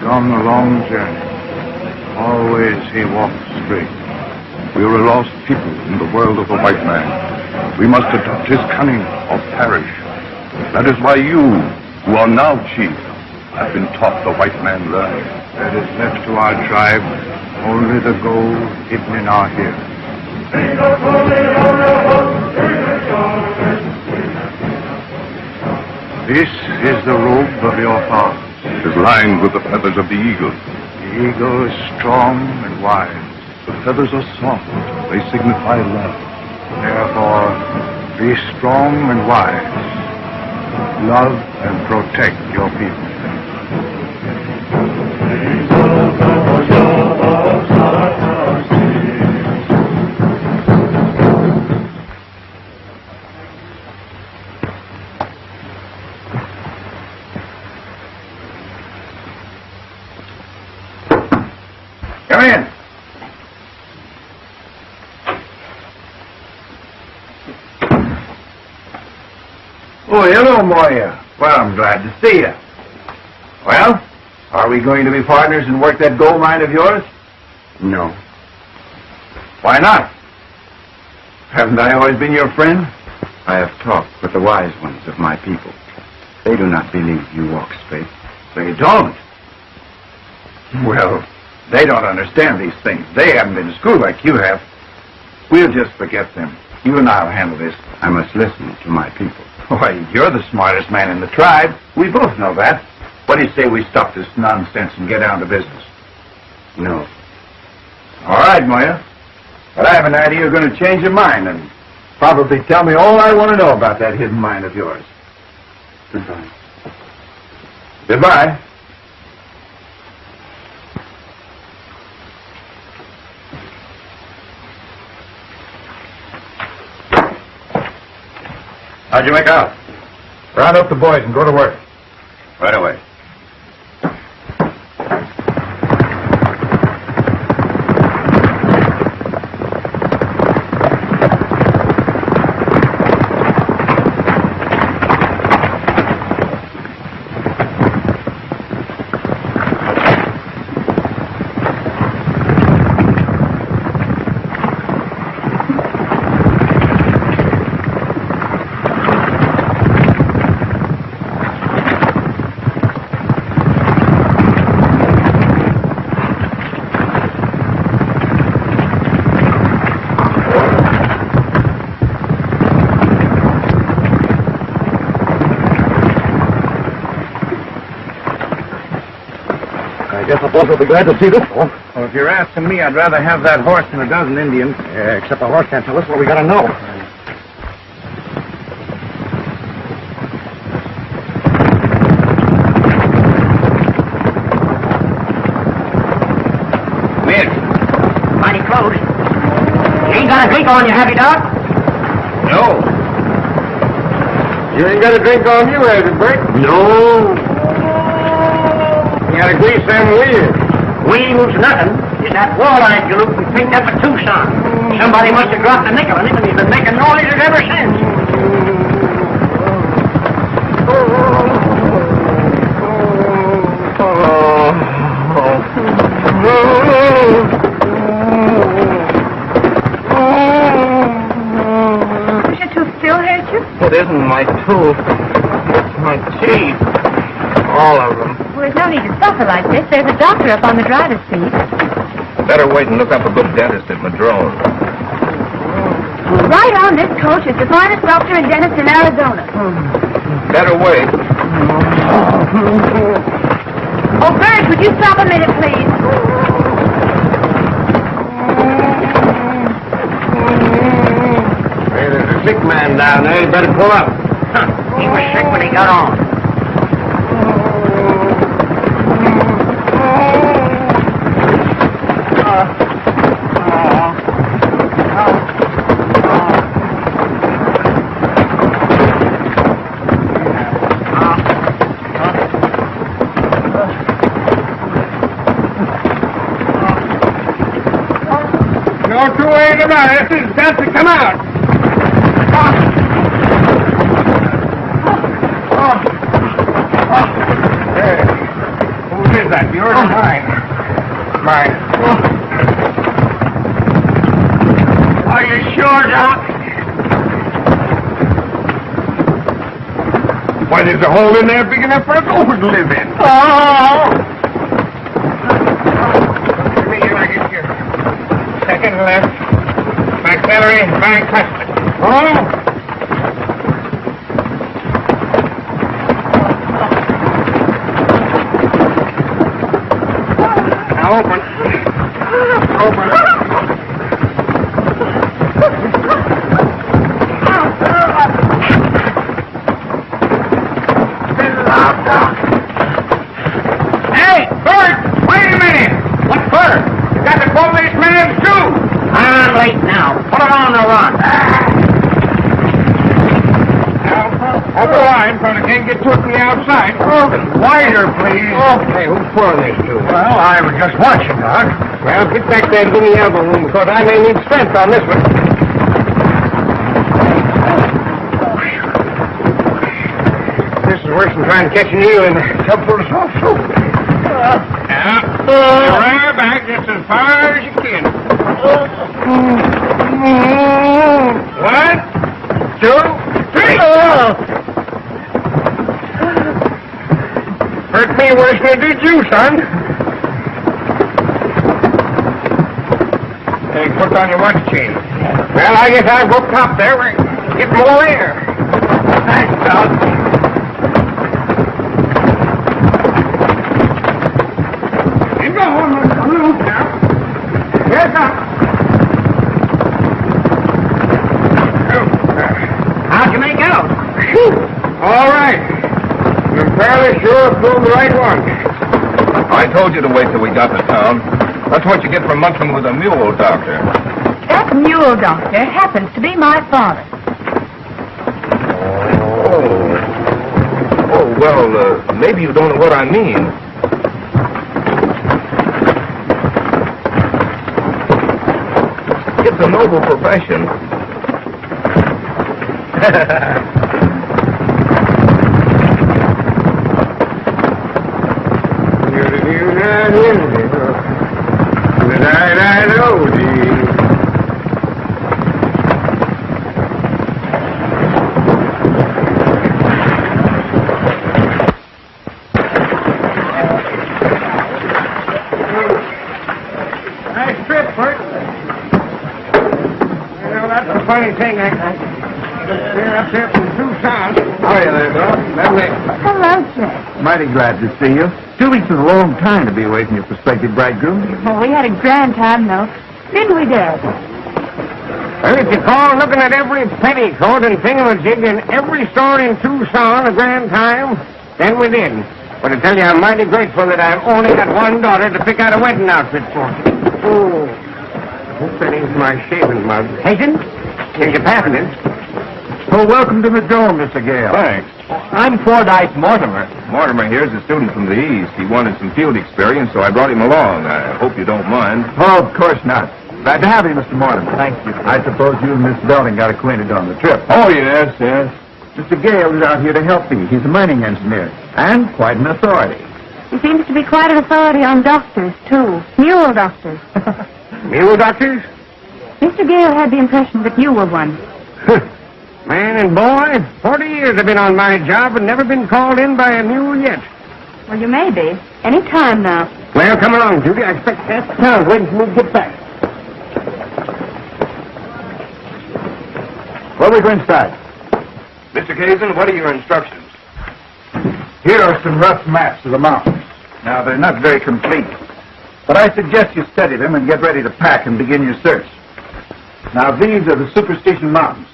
on the long journey. Always he walked straight. We are a lost people in the world of the white man. We must adopt his cunning or perish. That is why you, who are now chief, have been taught the white man learning. That is left to our tribe only the gold hidden in our hair. This is the robe of your father. It is lined with the feathers of the eagle. The eagle is strong and wise. The feathers are soft. They signify love. Therefore, be strong and wise. Love and protect your people. Come in. Oh, hello, Moya. Well, I'm glad to see you. Well, are we going to be partners and work that gold mine of yours? No. Why not? Haven't I always been your friend? I have talked with the wise ones of my people. They do not believe you walk straight. They don't. Well, they don't understand these things. They haven't been to school like you have. We'll just forget them. You and I'll handle this. I must listen to my people. Why, you're the smartest man in the tribe. We both know that. What do you say we stop this nonsense and get down to business? No. All right, Moya. But I have an idea you're going to change your mind and probably tell me all I want to know about that hidden mine of yours. Goodbye. Goodbye. How'd you make out? Round up the boys and go to work. Right away. I guess the boss will be glad to see this one. Well, if you're asking me, I'd rather have that horse than a dozen Indians. Yeah, except the horse can't tell us what we gotta know. Miss, mighty close. You ain't got a drink on you, have you, Doc? No. You ain't got a drink on you, has it, Bert? No. You gotta grease them wheels. Wheels, nothing. It's that walleye galoot we picked up at Tucson. Somebody must have dropped a nickel in it, and he's been making noises ever since. Does your tooth still hurt you? It isn't my tooth. It's my teeth. All of them. Well, there's no need to suffer like this. There's a doctor up on the driver's seat. Better wait and look up a good dentist at Madrone. Right on this coach is the finest doctor and dentist in Arizona. Better wait. Oh, Bert, would you stop a minute, please? Hey, there's a sick man down there. You better pull up. He was sick when he got on. No two ways about it. It's got to come out. Hey, who is that? pipe, yours or mine? Mine. Are you sure, Doc? Why, there's a hole in there big enough for a goat to live in. Oh! Give me your luggage here. Second left. Maxillary, bank custard. Oh! Now open. Open. Hey, Bert! Wait a minute! What for? You got to pull this man's shoe! I'm late now. Put it on the run. Now, up the line so they can't get to it from the outside. Wider, please. Okay, who's pulling this shoe? Well, I was just watching, Doc. Well, get back there and give me the elbow room because I may need strength on this one. This is worse than trying to catch an eel in a tub full of soft soap. Now, right back just as far as you can. 1, 2, 3. Hurt me worse than it did you, son. Hey, put on your watch chain. Well, I guess I'll go top there. We're getting more air. Thanks, Doc. Keep going. I'm loose now. Here's up. How'd you make out? All right. I'm fairly sure I pulled the right one. I told you to wait till we got to town. That's what you get for monkeying with a mule, Doctor. That mule doctor happens to be my father. Oh, well, maybe you don't know what I mean. It's a noble profession. Nice trip, Bert. You know, that's the funny thing. We're up here from Tucson. How are you there, Bill? Hello, Chet. Mighty glad to see you. 2 weeks is a long time to be away from your prospective bridegroom. Well, we had a grand time, though. Didn't we, Dad? Well, if you call looking at every petticoat and thingamajig in every store in Tucson a grand time, then we did. But I tell you, I'm mighty grateful that I've only got one daughter to pick out a wedding outfit for. Oh, hope that ain't my shaving mug. Hazen? Here's your passengers. Oh, welcome to the dome, Mr. Gale. Thanks. I'm Fordyce Mortimer. Mortimer here's a student from the East. He wanted some field experience, so I brought him along. I hope you don't mind. Oh, of course not. Glad to have you, Mr. Mortimer. Thank you. I suppose you and Miss Belding got acquainted on the trip. Oh, yes. Mr. Gale is out here to help me. He's a mining engineer, and quite an authority. He seems to be quite an authority on doctors, too. Mule doctors. Mule doctors? Mr. Gale had the impression that you were one. Man and boy, 40 years I've been on my job and never been called in by a mule yet. Well, you may be. Any time now. Well, come along, Judy. I expect half the town's waiting for me to get back. Well, we go inside. Mr. Kasedon, what are your instructions? Here are some rough maps of the mountains. Now, they're not very complete, but I suggest you study them and get ready to pack and begin your search. Now, these are the Superstition Mountains.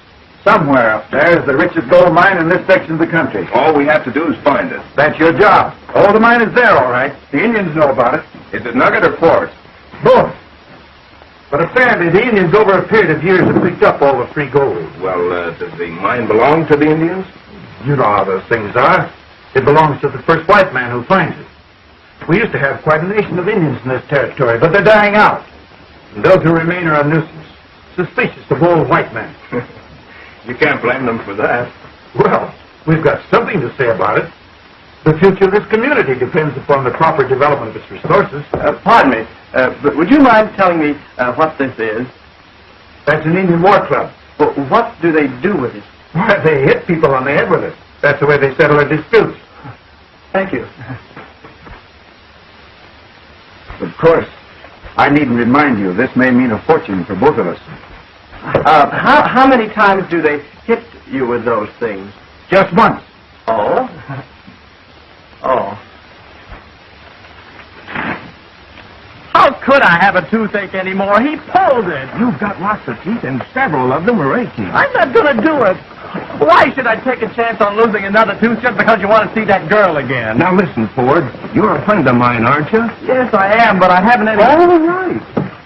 Somewhere up there is the richest gold mine in this section of the country. All we have to do is find it. That's your job. Oh, the mine is there, all right. The Indians know about it. Is it nugget or quartz? Both. But apparently the Indians over a period of years have picked up all the free gold. Well, does the mine belong to the Indians? You know how those things are. It belongs to the first white man who finds it. We used to have quite a nation of Indians in this territory, but they're dying out. And those who remain are a nuisance, suspicious of all white men. You can't blame them for that. Well, we've got something to say about it. The future of this community depends upon the proper development of its resources. Pardon me, but would you mind telling me what this is? That's an Indian war club. Well, what do they do with it? Why, they hit people on the head with it. That's the way they settle their disputes. Thank you. Of course. I needn't remind you, this may mean a fortune for both of us. How many times do they hit you with those things? Just once. Oh? Oh. How could I have a toothache anymore? He pulled it. You've got lots of teeth, and several of them are aching. I'm not going to do it. Why should I take a chance on losing another tooth just because you want to see that girl again? Now listen, Ford. You're a friend of mine, aren't you? Yes, I am, but I haven't any... All right.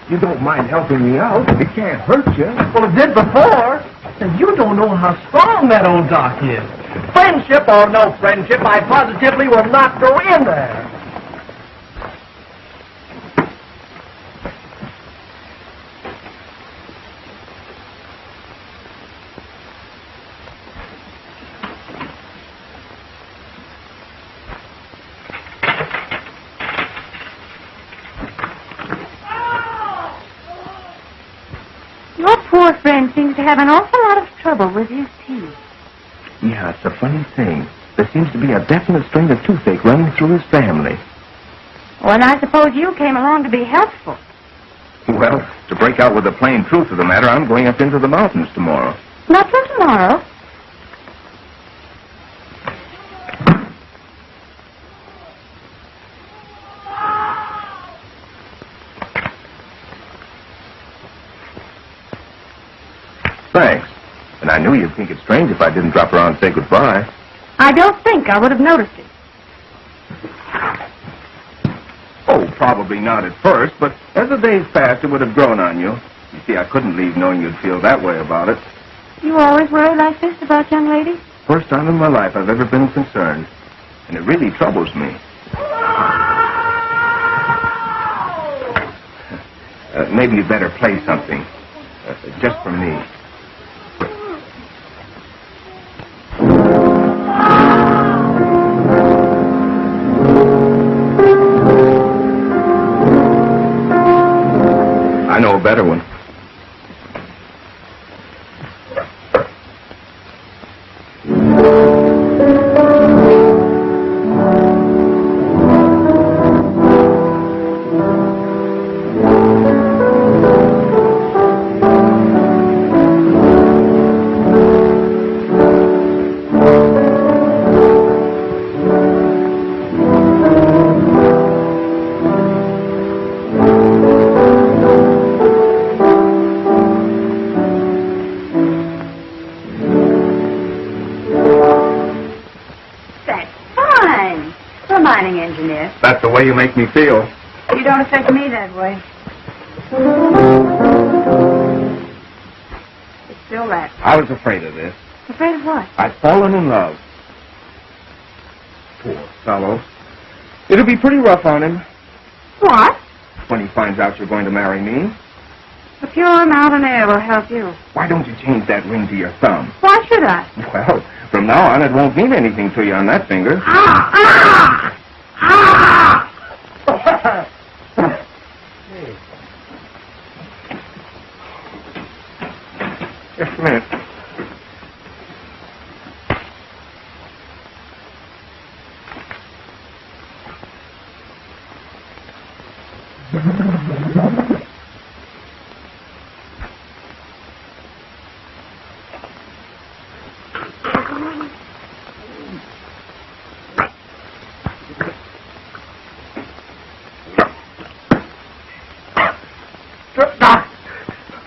You don't mind helping me out. It can't hurt you. Well, it did before. And you don't know how strong that old doc is. Friendship or no friendship, I positively will not go in there. Your poor friend seems to have an awful lot of trouble with his teeth. Yeah, it's a funny thing. There seems to be a definite strain of toothache running through his family. Well, and I suppose you came along to be helpful. Well, to break out with the plain truth of the matter, I'm going up into the mountains tomorrow. Not till tomorrow. Thanks. And I knew you'd think it strange if I didn't drop around and say goodbye. I don't think I would have noticed it. Oh, probably not at first, but as the days passed, it would have grown on you. You see, I couldn't leave knowing you'd feel that way about it. You always worry like this about young ladies? First time in my life I've ever been concerned. And it really troubles me. Maybe you'd better play something. Just for me. I know a better one. That's the way you make me feel. You don't affect me that way. It's still that. I was afraid of this. Afraid of what? I'd fallen in love. Poor fellow. It'll be pretty rough on him. What? When he finds out you're going to marry me. The pure mountain air will help you. Why don't you change that ring to your thumb? Why should I? Well, from now on, it won't mean anything to you on that finger. Just a minute.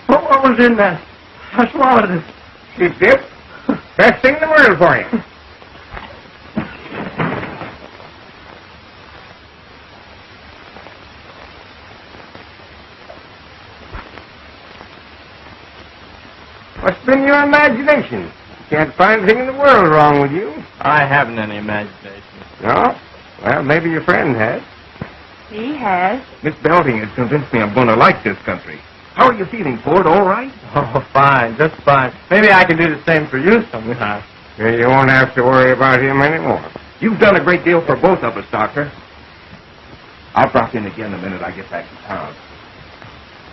What was in that? I swallowed it. Keep it. Best thing in the world for you. What's been your imagination? Can't find anything in the world wrong with you. I haven't any imagination. No? Well, maybe your friend has. He has. Miss Belding has convinced me I'm going to like this country. How are you feeling, Ford? All right? Oh, fine, just fine. Maybe I can do the same for you sometime. You won't have to worry about him anymore. You've done a great deal for both of us, Doctor. I'll drop in again the minute I get back to town.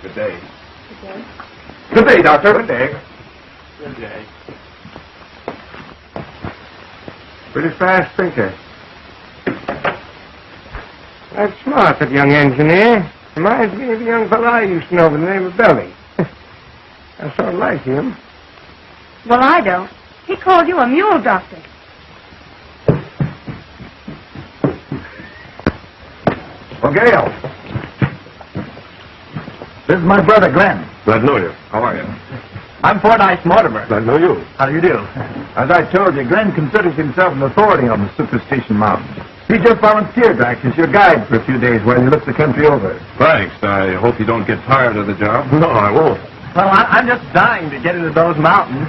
Good day. Good day. Good day, Doctor. Good day. Good day. Pretty fast thinker. That's smart, that young engineer. Reminds me of a young fellow I used to know by the name of Belding. I sort of like him. Well, I don't. He called you a mule doctor. Well, Gale. This is my brother, Glenn. Glad to know you. How are you? I'm Fordyce Mortimer. Glad to know you. How do you do? As I told you, Glenn considers himself an authority on the Superstition Mountains. He just volunteered to act as your guide for a few days while you look the country over. Thanks. I hope you don't get tired of the job. No, I won't. Well, I'm just dying to get into those mountains.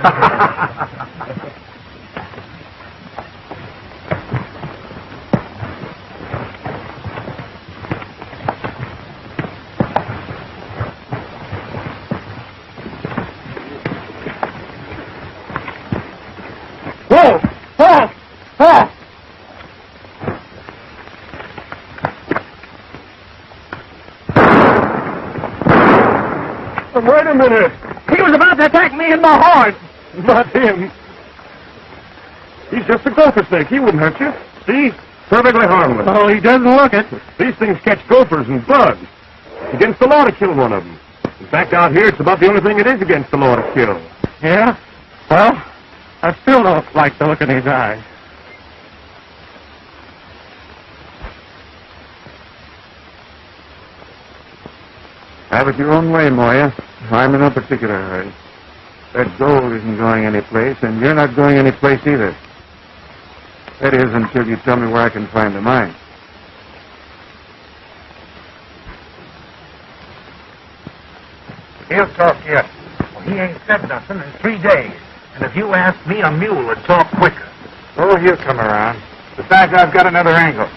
Whoa! Whoa! Whoa! Wait a minute. He was about to attack me in my horse. Not him. He's just a gopher snake. He wouldn't hurt you. See? Perfectly harmless. Oh, he doesn't look it. These things catch gophers and bugs. It's against the law to kill one of them. In fact, out here, it's about the only thing it is against the law to kill. Yeah? Well, I still don't like the look in his eyes. Have it your own way, Moya. I'm in no particular hurry. That gold isn't going anyplace, and you're not going anyplace either. That is, until you tell me where I can find the mine. He'll talk yet. Well, he ain't said nothing in 3 days. And if you ask me, a mule would talk quicker. Oh, he'll come around. Besides, I've got another angle.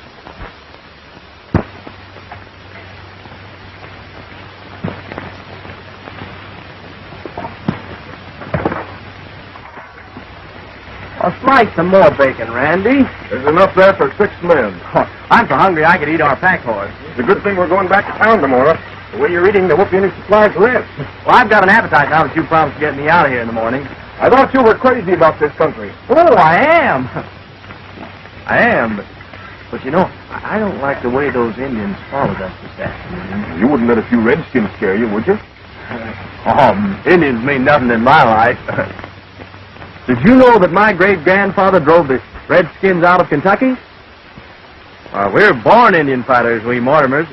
I'll slice some more bacon, Randy. There's enough there for 6 men. I'm so hungry I could eat our pack horse. It's a good thing we're going back to town tomorrow. The way you're eating, there won't be any supplies left. Well, I've got an appetite now that you promised to get me out of here in the morning. I thought you were crazy about this country. Oh, I am. I am, but you know, I don't like the way those Indians followed us this afternoon. You wouldn't let a few redskins scare you, would you? Indians mean nothing in my life. Did you know that my great-grandfather drove the Redskins out of Kentucky? We're born Indian fighters, we Mortimers.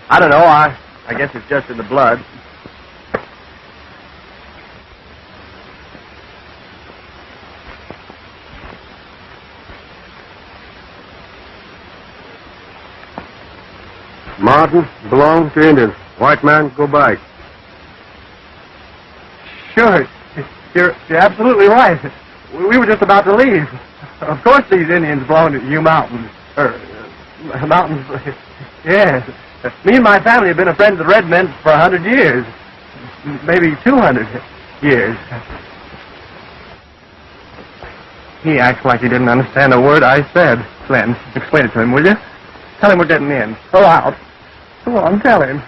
I don't know, I guess it's just in the blood. Mountain belong to Indians. White man, go back. Sure, you're absolutely right. We were just about to leave. Of course these Indians belong to you mountains. Mountains, yes. Me and my family have been friends of the red men for 100 years. Maybe 200 years. He acts like he didn't understand a word I said. Glenn, explain it to him, will you? Tell him we're getting in. Go out. Go on, tell him.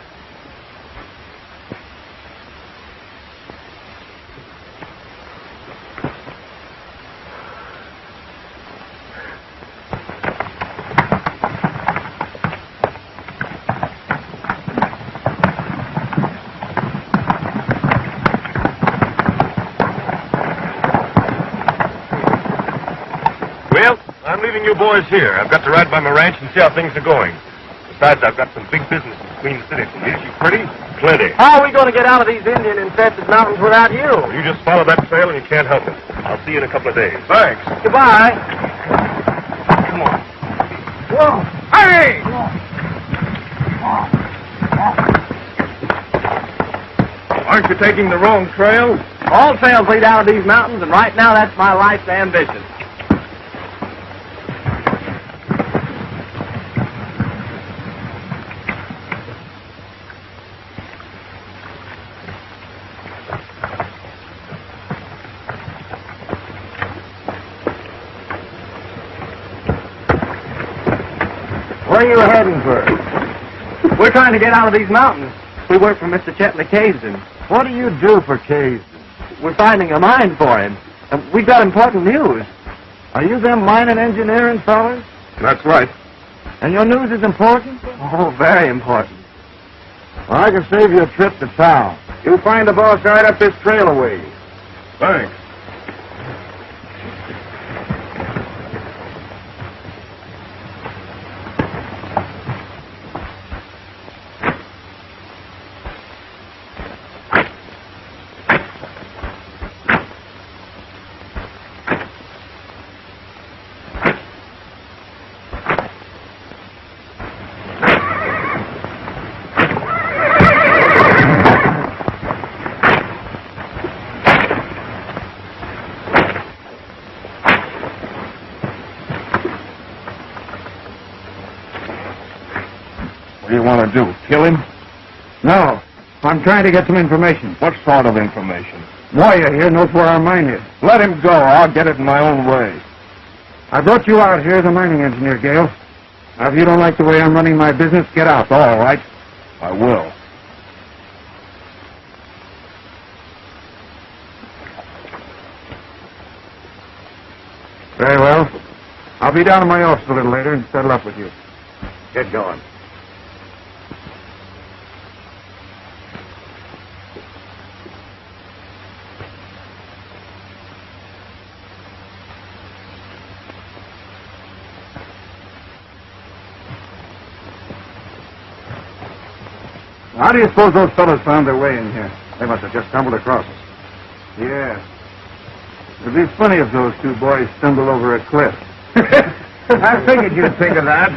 Well, I'm leaving you boys here. I've got to ride by my ranch and see how things are going. Besides, I've got some big business in Queen City. Is you pretty? Plenty. How are we going to get out of these Indian-infested mountains without you? You just follow that trail and you can't help it. I'll see you in a couple of days. Thanks. Goodbye. Come on. Whoa. Hey! Aren't you taking the wrong trail? All trails lead out of these mountains, and right now that's my life's ambition. Where are you heading for? We're trying to get out of these mountains. We work for Mr. Chet Kasedon. What do you do for Kasedon? We're finding a mine for him. And we've got important news. Are you them mining engineering fellas? That's right. And your news is important? Oh, very important. Well, I can save you a trip to town. You'll find the boss right up this trail away. Thanks. What do you want to do? Kill him? No. I'm trying to get some information. What sort of information? Moya here knows where our mine is. Let him go. I'll get it in my own way. I brought you out here as a mining engineer, Gale. Now, if you don't like the way I'm running my business, get out. All right? I will. Very well. I'll be down in my office a little later and settle up with you. Get going. How do you suppose those fellows found their way in here? They must have just stumbled across us. Yeah. It'd be funny if those two boys stumbled over a cliff. I figured you'd think of that.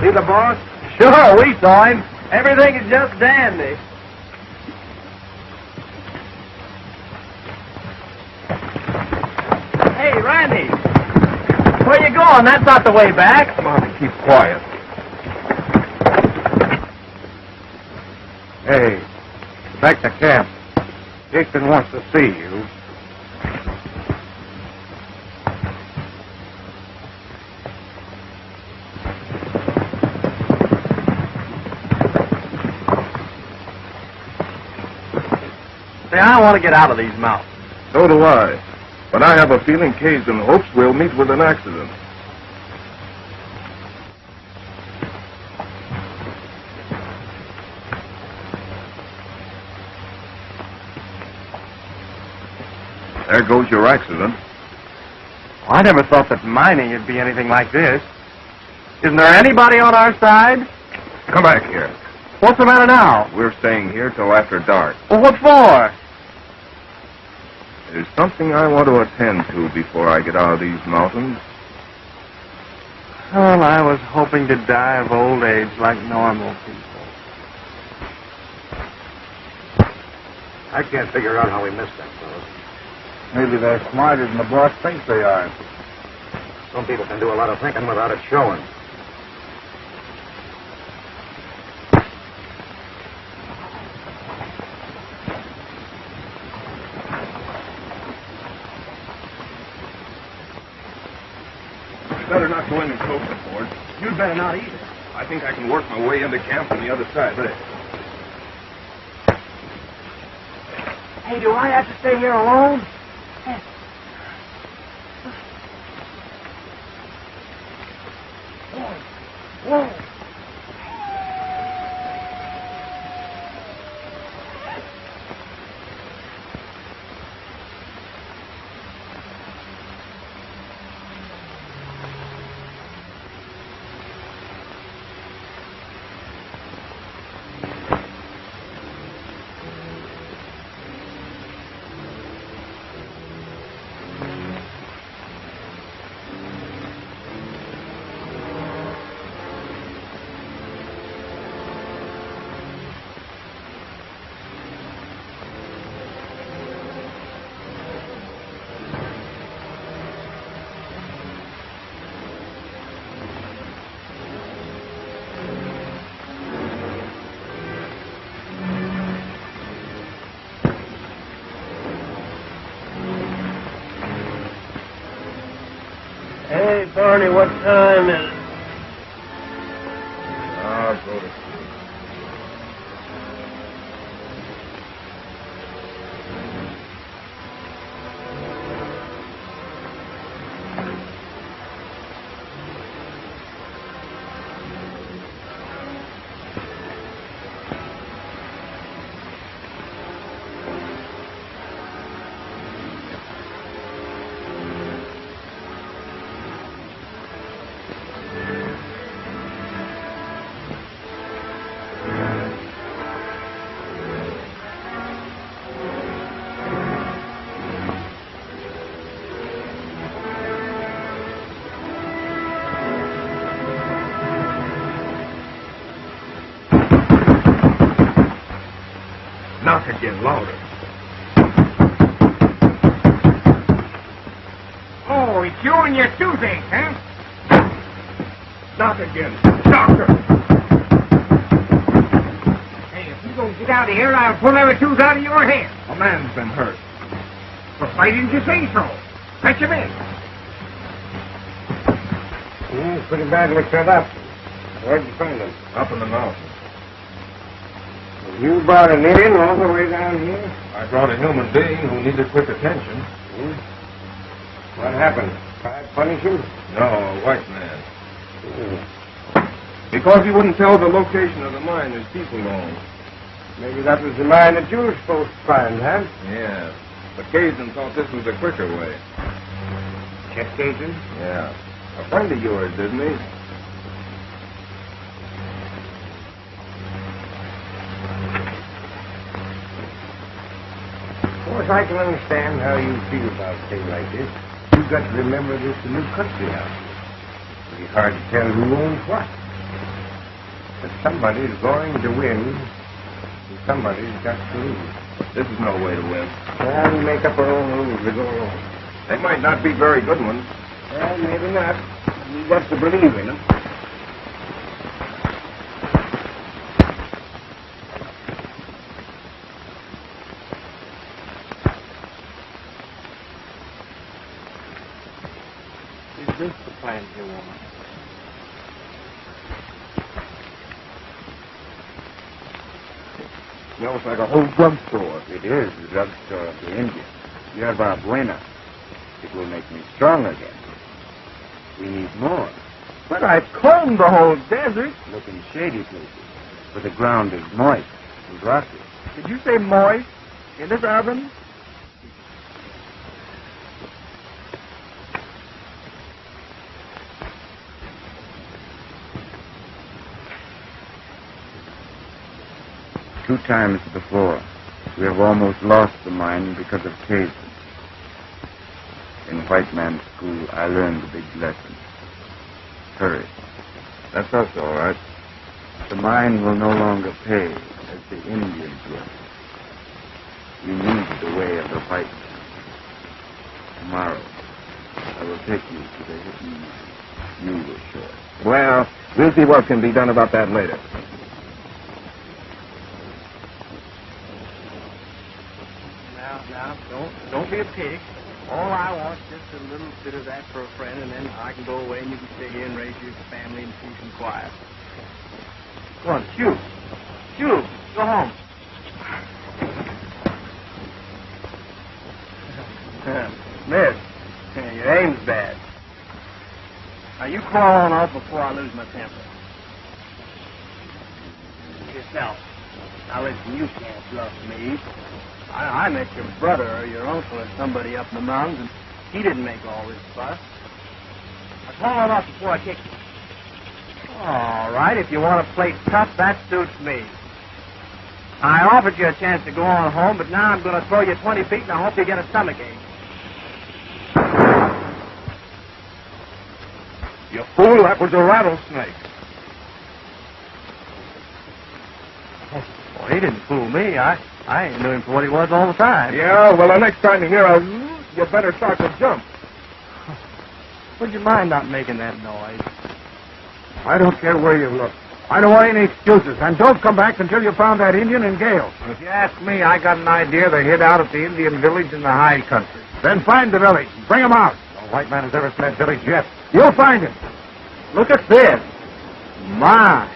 See the boss? Sure, we saw him. Everything is just dandy. Hey, Randy. Where you going? That's not the way back. Come on, keep quiet. Hey, back to camp. Erickson wants to see you. See, I want to get out of these mountains. So do I. But I have a feeling Kasedon hopes we'll meet with an accident. There goes your accident. I never thought that mining would be anything like this. Isn't there anybody on our side? Come back here. What's the matter now? We're staying here till after dark. Well, what for? There's something I want to attend to before I get out of these mountains. Well, I was hoping to die of old age like normal people. I can't figure out how we missed that, fellas. Maybe they're smarter than the boss thinks they are. Some people can do a lot of thinking without it showing. Better not go any closer, Ford. You'd better not either. I think I can work my way into camp on the other side there. Hey, do I have to stay here alone? Whoa. Say, Barney, what time is it? I'll go to sleep. Knock again, louder. Oh, it's you and your toothache, huh? Knock again. Doctor! Hey, if you don't get out of here, I'll pull every tooth out of your head. A man's been hurt. Well, why didn't you say so? Fetch him in. Pretty badly cut up. Where'd you find him? Up in the mountains. You brought him in all the way down here? I brought a human being who needed quick attention. What happened? Tried to punish him? No, a white man. Because he wouldn't tell the location of the mine his people owned. Maybe that was the mine that you were supposed to find, huh? Yeah. But Kasedon thought this was a quicker way. Chet Kasedon? Yeah. A friend of yours, didn't he? Of course, I can understand how you feel about a thing like this. You've got to remember this is a new country now. It's pretty hard to tell who owns what. But somebody's going to win, and somebody's got to lose. This is no way to win. Well, we make up our own rules as we go along. They might not be very good ones. Well, maybe not. We've got to believe in them. Is this the plan you want? Smells like a whole drugstore. It is the drugstore of the Indians. Yerba Buena. It will make me strong again. We need more. But I've combed the whole desert. Look in shady places, where the ground is moist and rocky. Did you say moist? In this oven? Two times before, we have almost lost the mine because of Kasedon. In white man's school, I learned a big lesson. Courage. That's us, all right. The mine will no longer pay as the Indians will. We need the way of the white man. Tomorrow, I will take you to the hidden mine. You will show it. Well, we'll see what can be done about that later. Now, don't be a pig. All I want is just a little bit of that for a friend, and then I can go away and you can stay here and raise your family in peace and quiet. Go on, shoot. Shoot. Go home. Miss, your aim's bad. Now, you crawl on off before I lose my temper. Yourself. Now, listen, you can't bluff me. I met your brother or your uncle or somebody up in the mountains, and he didn't make all this fuss. Now, call on off before I kick you. All right, if you want to play tough, that suits me. I offered you a chance to go on home, but now I'm going to throw you 20 feet, and I hope you get a stomachache. You fool, that was a rattlesnake. Well, he didn't fool me. I knew him for what he was all the time. Yeah, well, the next time you hear a you better start to jump. Would you mind not making that noise? I don't care where you look. I don't want any excuses. And don't come back until you found that Indian and Gale. If you ask me, I got an idea they hid out at the Indian village in the high country. Then find the village. Bring them out. No white man has ever seen that village yet. You'll find him. Look at this. My.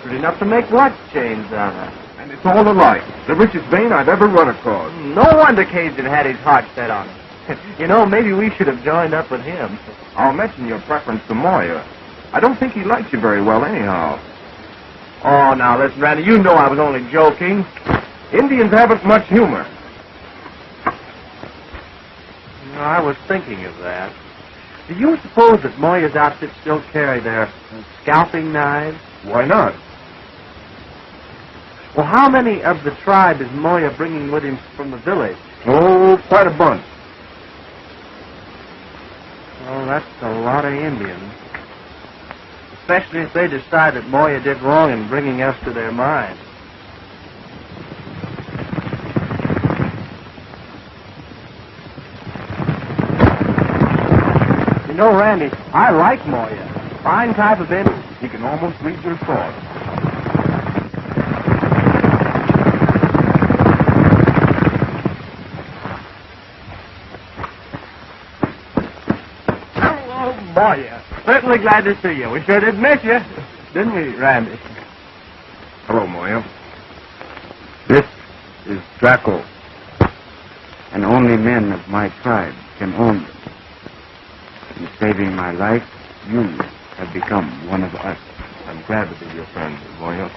Good enough to make watch chains out of. And it's all alike. The richest vein I've ever run across. No wonder Cajun had his heart set on it. You know, maybe we should have joined up with him. I'll mention your preference to Moya. I don't think he likes you very well anyhow. Oh, now, listen, Randy, you know I was only joking. Indians haven't much humor. No, I was thinking of that. Do you suppose that Moya's outfit still carry their scalping knives? Why not? Well, how many of the tribe is Moya bringing with him from the village? Oh, quite a bunch. Oh, that's a lot of Indians. Especially if they decide that Moya did wrong in bringing us to their mine. You know, Randy, I like Moya. Fine type of Indian. He can almost read your thoughts. Moya. Certainly glad to see you. We sure did miss you, didn't we, Randy? Hello, Moya. This is Draco. And only men of my tribe can own them. In saving my life, you have become one of us. I'm glad to be your friend, Moya.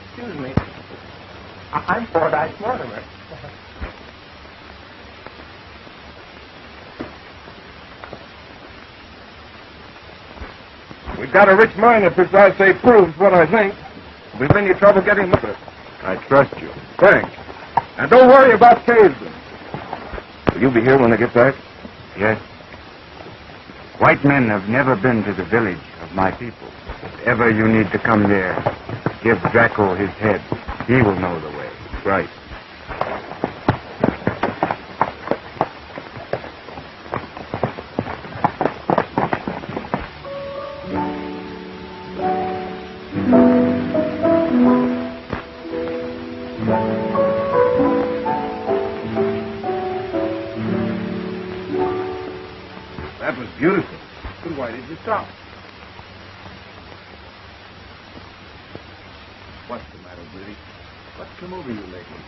Excuse me. I'm Fordyce Mortimer. We've got a rich mine if this assay proves what I think. We've been in trouble getting with it. I trust you. Thanks. And don't worry about Kasedon. Will you be here when I get back? Yes. White men have never been to the village of my people. If ever you need to come there, give Draco his head. He will know the way. Right. That was beautiful. Then why did you stop? What's the matter, Judy? What's come over you lately?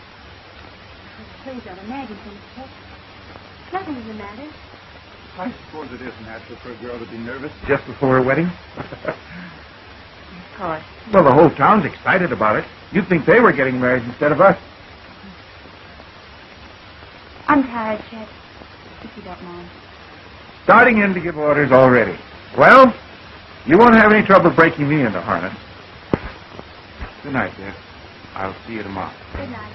Please don't imagine things, Chet. Nothing's the matter. I suppose it is natural for a girl to be nervous just before her wedding. Of course. Well, the whole town's excited about it. You'd think they were getting married instead of us. I'm tired, Chet, if you don't mind. Starting in to give orders already. Well, you won't have any trouble breaking me into harness. Good night, dear. I'll see you tomorrow. Good night.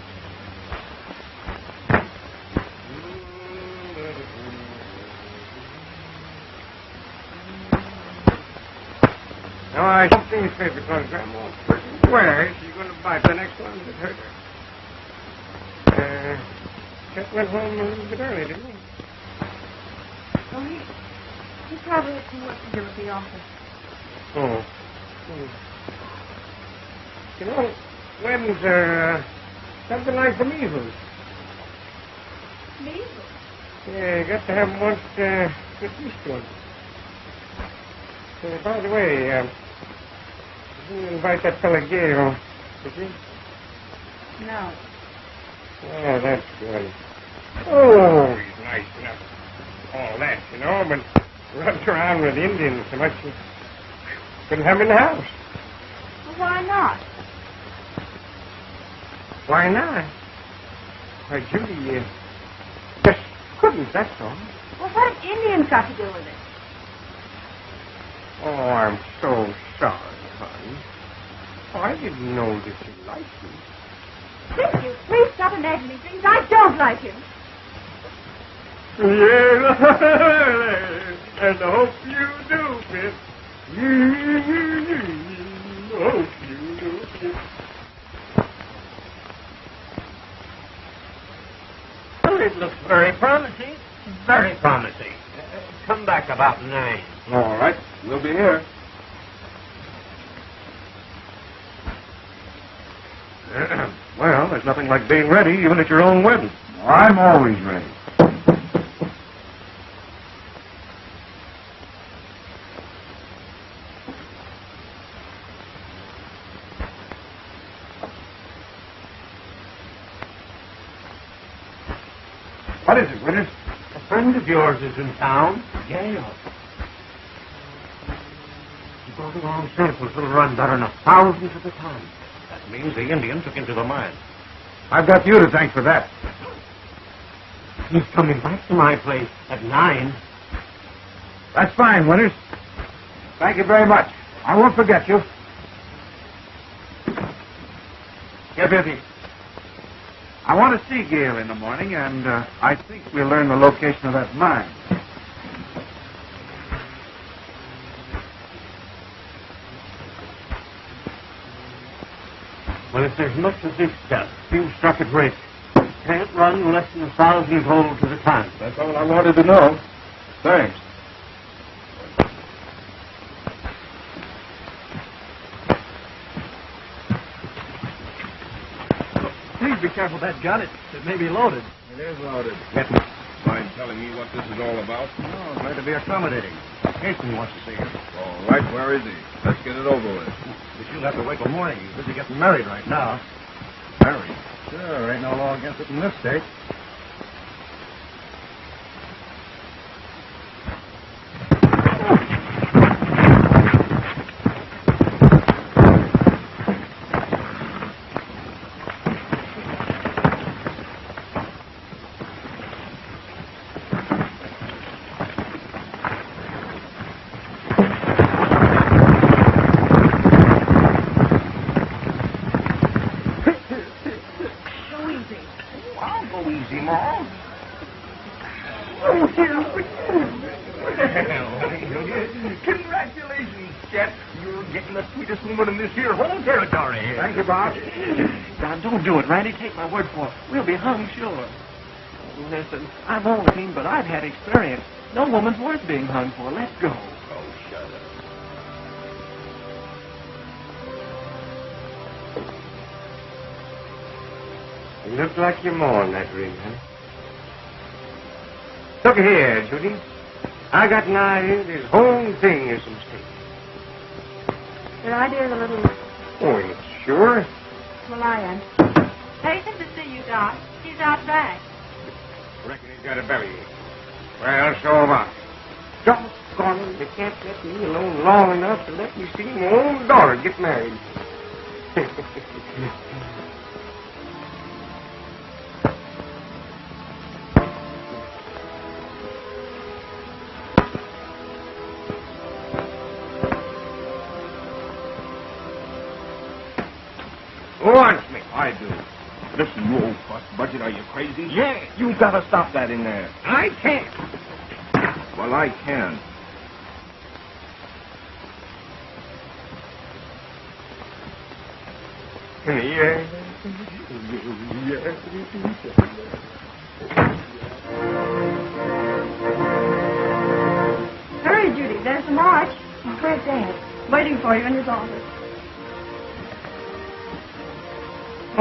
No, I don't think so, because Grandma's pretty where she's going to buy the next one that hurt her. Chet went home a little bit early, didn't he? Oh, he probably had some work to do at the office. Oh. You know, weddings are something like the measles. Measles? Yeah, you got to have them once to get used to them. By the way, you didn't invite that fella Gale, did you? No. Oh, that's good. Oh, he's nice enough. All that, you know, but runs around with Indians so much you couldn't have him in the house. Well, why not? Why not? Why, Judy, just couldn't, that's all. Well, what have Indians got to do with it? Oh, I'm so sorry, honey. Oh, I didn't know that you liked him. Thank you. Please stop imagining things. I don't like him. Yeah, and I hope you do, Miss. Hope you do, Miss. Well, it looks very promising. Very promising. Come back about 9. All right. We'll be here. Well, there's nothing like being ready, even at your own wedding. I'm always ready. What is it, Withers? A friend of yours is in town. Gale. He goes along samples will run better than 1,000 at a time. That means the Indian took him to the mine. I've got you to thank for that. He's coming back to my place at 9. That's fine, Winters. Thank you very much. I won't forget you. Get busy. I want to see Gale in the morning, and I think we'll learn the location of that mine. Well, if there's much of this stuff, you struck it rich. Can't run less than 1,000 gold to the time. That's all I wanted to know. Thanks. Please be careful of that gun. It may be loaded. It is loaded. Mind telling me what this is all about? Oh, glad to be accommodating. Hatton wants to see you. All right, where is he? Let's get it over with. But you'll have to wait till morning. He's busy getting married right now. Married? Sure, ain't no law against it in this state. Congratulations, Chet. You're getting the sweetest woman in this here whole territory. Thank you, Bob. Now, don't do it, Randy. Take my word for it. We'll be hung, sure. Listen, I've only seen, but I've had experience. No woman's worth being hung for. Let's go. Oh, shut up. You look like you're more than that ring, huh? Look here, Judy. I got an idea this whole thing is a mistake. Your idea's a little... Oh, you sure? Well, I am. Patient to see you, Doc. He's out back. Reckon he's got a bellyache. Well, so am I. Doggone it, they can't let me alone long enough to let me see my own daughter get married. Who wants me? I do. Listen, you old fuss budget, are you crazy? Yeah. You gotta stop that in there. I can't. Well, I can. Yeah. Hurry, Judy. There's the march. Where's Dad? Waiting for you in his office.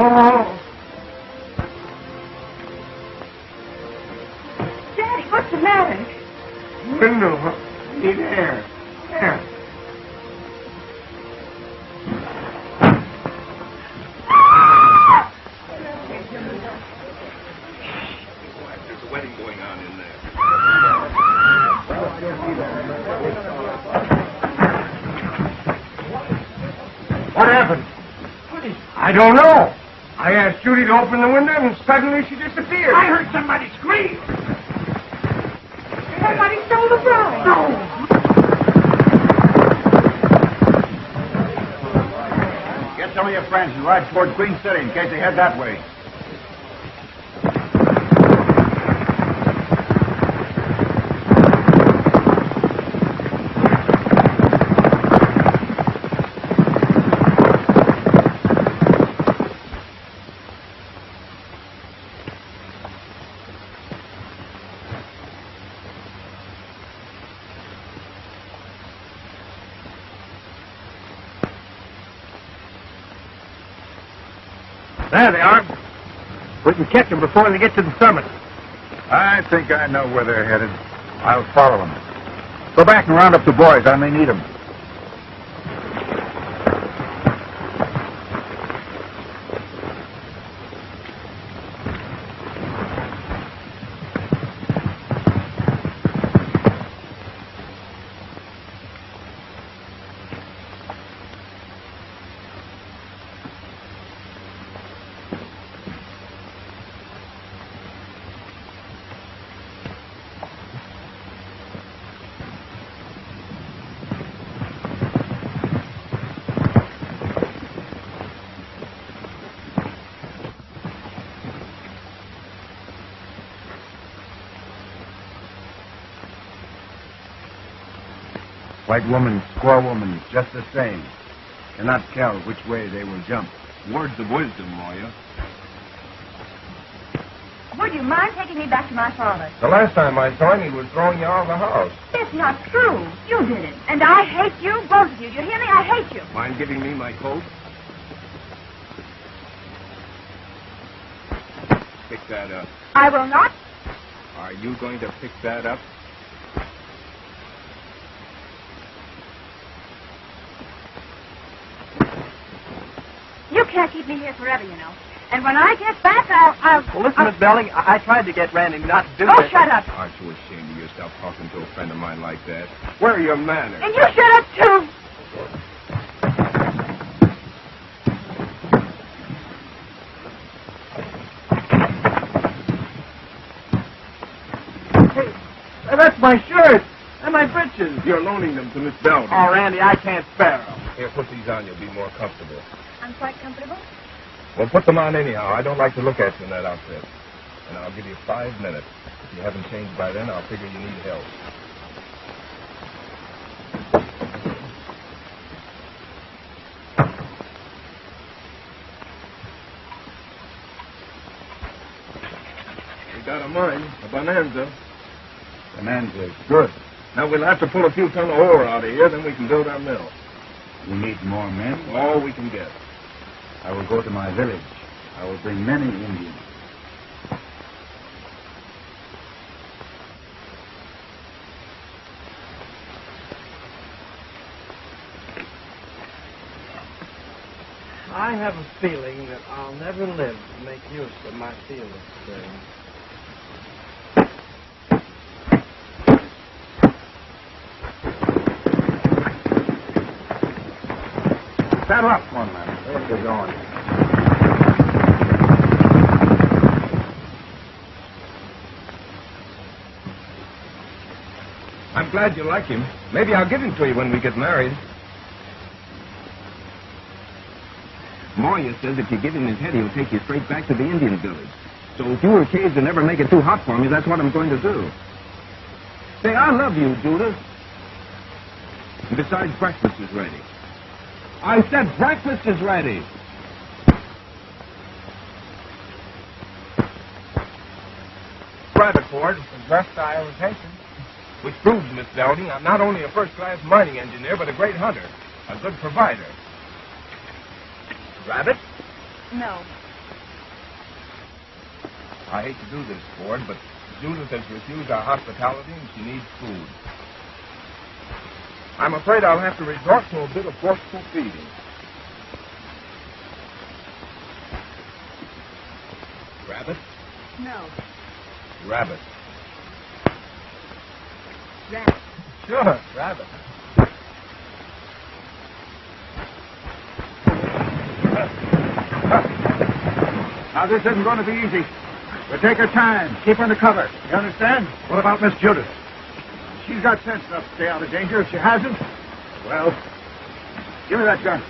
Oh. Daddy, what's the matter? Window. Need air. Air. There's a wedding going on in there. What happened? I don't know. I asked Judy to open the window, and suddenly she disappeared. I heard somebody scream. Somebody stole the bride. No. Get some of your friends and ride toward Queen City in case they head that way. There they are. We can catch them before they get to the summit. I think I know where they're headed. I'll follow them. Go back and round up the boys. I may need them. White woman, squaw woman, just the same. Cannot tell which way they will jump. Words of wisdom, Moya. Would you mind taking me back to my father? The last time I saw him, he was throwing you out of the house. It's not true. You did it. And I hate you, both of you. Do you hear me? I hate you. Mind giving me my coat? Pick that up. I will not. Are you going to pick that up? You can't keep me here forever, you know. And when I get back, I'll... Well, listen, Miss Belding, I tried to get Randy not to do Oh, this. shut up. Aren't you ashamed of yourself talking to a friend of mine like that? Where are your manners? And you shut up, too. Hey, that's my shirt and my breeches. You're loaning them to Miss Belding. Oh, Randy, I can't spare them. Here, put these on. You'll be more comfortable. I'm quite comfortable. Well, put them on anyhow. I don't like to look at you in that outfit. And I'll give you 5 minutes. If you haven't changed by then, I'll figure you need help. We got a mine, a bonanza. Bonanza is good. Now we'll have to pull a few ton of ore out of here, then we can build our mill. We need more men. All we can get. I will go to my village. I will bring many Indians. I have a feeling that I'll never live to make use of my field of spring. Saddle up, one man. Where's he going? I'm glad you like him. Maybe I'll give him to you when we get married. Moya says if you give him his head, he'll take you straight back to the Indian village. So if you were caged and never make it too hot for me, that's what I'm going to do. Say, I love you, Judith. And besides, breakfast is ready. I said breakfast is ready. Private Ford, addressed to our attention. Which proves, Miss Belding, I'm not only a first-class mining engineer, but a great hunter, a good provider. Rabbit? No. I hate to do this, Ford, but Judith has refused our hospitality and she needs food. I'm afraid I'll have to resort to a bit of forceful feeding. Rabbit? No. Rabbit. Rabbit. Sure, rabbit. Now, this isn't going to be easy. We'll take our time. Keep under cover. You understand? What about Miss Judith? She's got sense enough to stay out of danger. If she hasn't, well, give me that gun.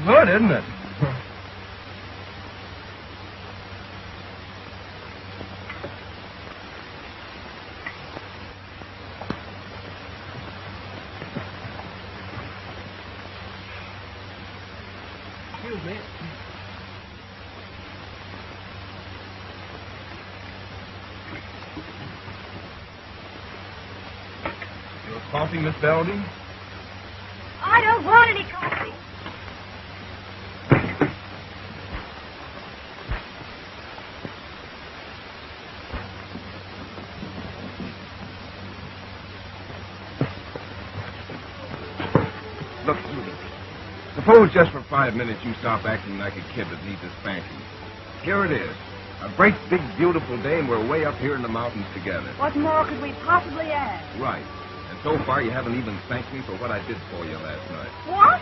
Good, isn't it? Excuse me. Your Coffee, Miss Belding? I don't want any coffee. Look, Judy. Suppose just for 5 minutes you stop acting like a kid that needs a spanking. Here it is. A great, big, beautiful day, and we're way up here in the mountains together. What more could we possibly ask? Right. And so far, you haven't even thanked me for what I did for you last night. What?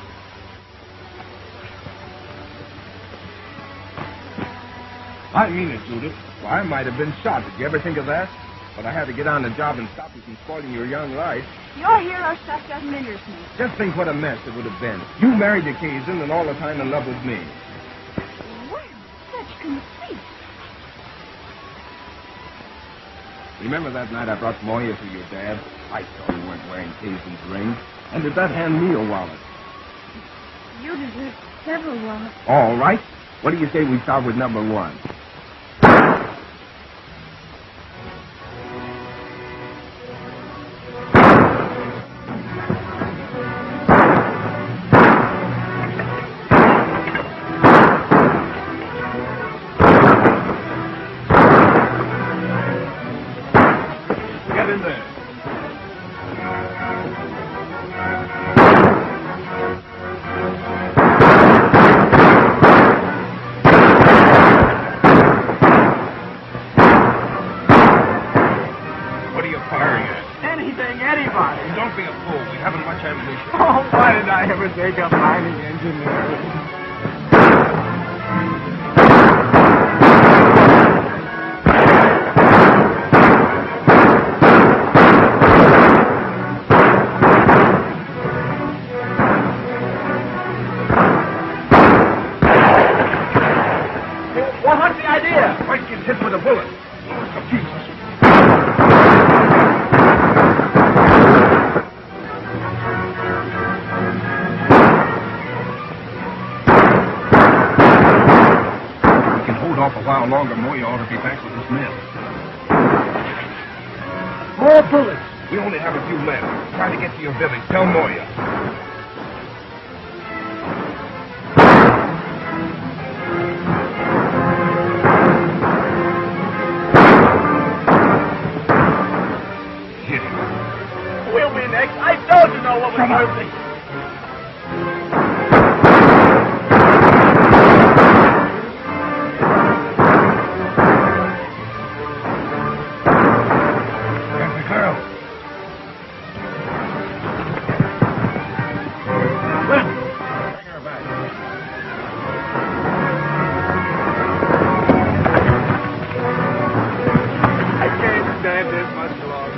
I mean it, Judith. Well, I might have been shot. Did you ever think of that? But I had to get on the job and stop you from spoiling your young life. Your hero stuff doesn't interest me. Just think what a mess it would have been. You married the Kasedon and all the time in love with me. Well, such conceit. Remember that night I brought Moya to your dad? I saw you weren't wearing Kasedon's ring. And did that hand me a wallet? You deserve several wallets. All right. What do you say we start with number 1? Get in there. What are you firing at? Anything, anybody. Don't be a fool. We haven't much ammunition. Oh, why did I ever take up mining engineering? Well, what's the idea? Mike gets hit with a bullet. A piece. We can hold off a while longer. Moya ought to be back with his men. More bullets. We only have a few left. Try to get to your village. Tell Moya. Hit him. We'll be next. I told you no one was hurt me. There's the girl. Bring her back. I can't stand this much longer.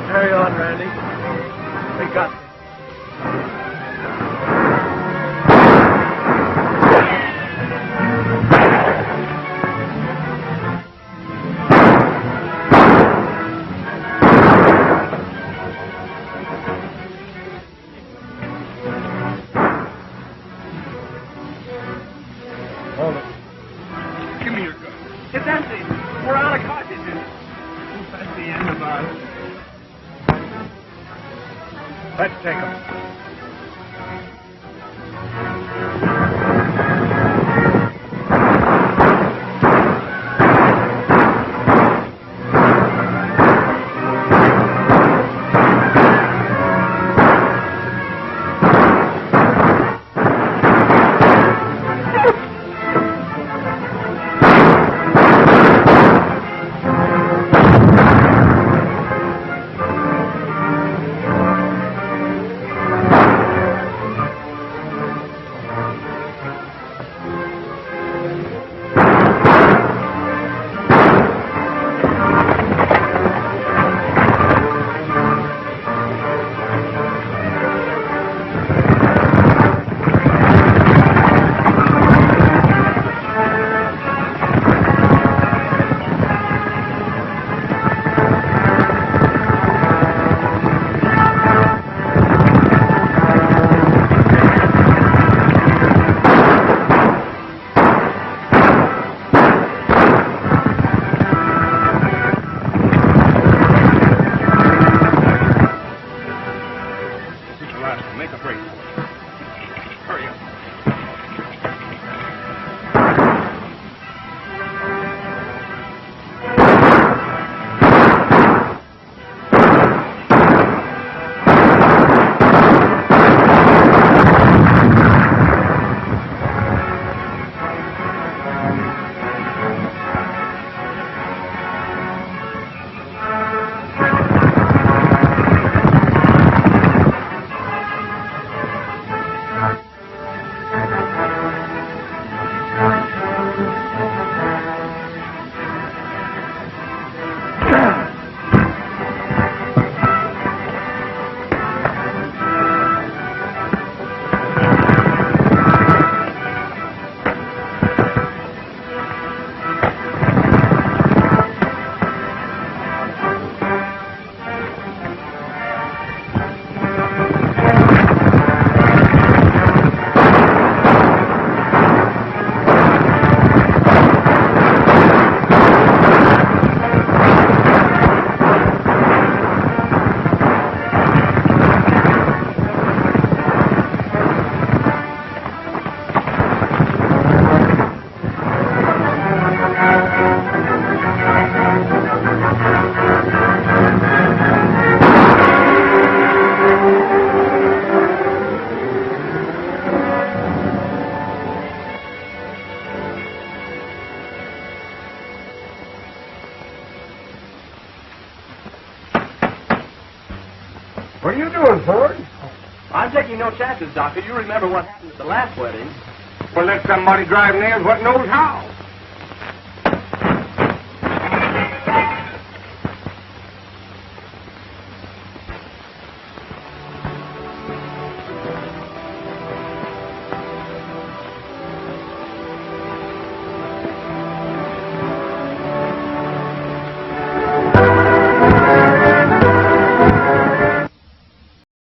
Carry on, Randy. We got this. Hold it. Give me your gun. It's empty. We're out of cartridges. That's the end of us. Let's take him. What are you doing, Ford? I'm taking no chances, Doctor. You remember what happened at the last wedding. Well, let somebody drive nails what knows how.